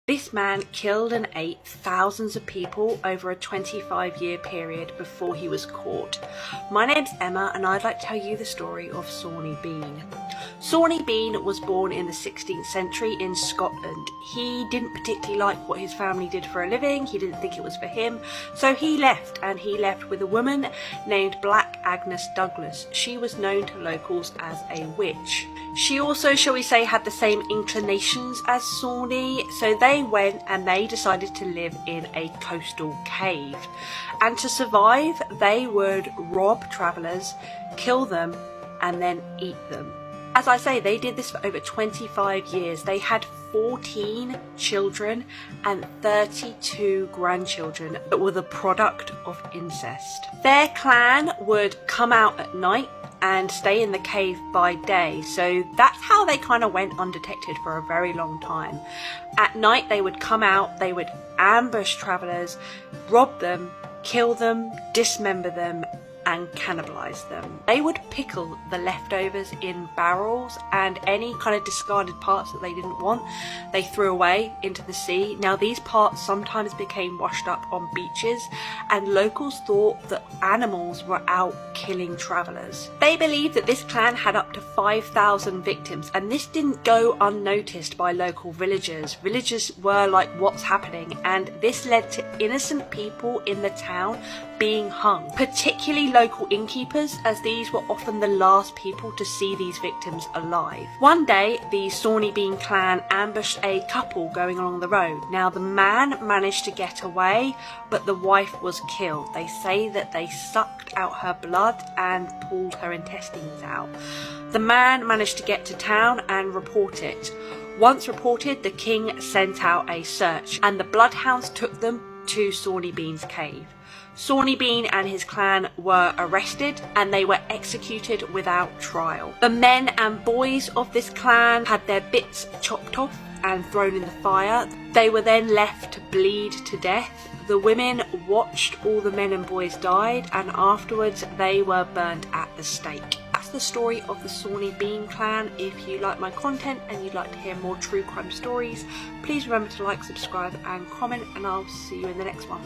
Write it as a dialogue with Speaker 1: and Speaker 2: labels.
Speaker 1: This man killed and ate thousands of people over a 25-year period before he was caught. My name's Emma and I'd like to tell you the story of Sawney Bean. Sawney Bean was born in the 16th century in Scotland. He didn't particularly like what his family did for a living, he didn't think it was for him, so he left, and he left with a woman named Black Agnes Douglas. She was known to locals as a witch. She also, shall we say, had the same inclinations as Sawney, so they went and they decided to live in a coastal cave. And to survive, they would rob travellers, kill them, and then eat them. As I say, they did this for over 25 years. They had 14 children and 32 grandchildren that were the product of incest. Their clan would come out at night and stay in the cave by day, so that's how they kind of went undetected for a very long time. At night they would come out, they would ambush travellers, rob them, kill them, dismember them, and cannibalize them. They would pickle the leftovers in barrels, and any kind of discarded parts that they didn't want they threw away into the sea. Now these parts sometimes became washed up on beaches, and locals thought that animals were out killing travellers. They believed that this clan had up to 5,000 victims, and this didn't go unnoticed by local villagers. Villagers were like, what's happening? And this led to innocent people in the town being hung, particularly local innkeepers, as these were often the last people to see these victims alive. One day, the Sawney Bean clan ambushed a couple going along the road. Now, the man managed to get away, but the wife was killed. They say that they sucked out her blood and pulled her intestines out. The man managed to get to town and report it. Once reported, the king sent out a search, and the bloodhounds took them to Sawney Bean's cave. Sawney Bean and his clan were arrested and they were executed without trial. The men and boys of this clan had their bits chopped off and thrown in the fire. They were then left to bleed to death. The women watched all the men and boys died, and afterwards they were burnt at the stake. That's the story of the Sawney Bean clan. If you like my content and you'd like to hear more true crime stories, please remember to like, subscribe and comment, and I'll see you in the next one.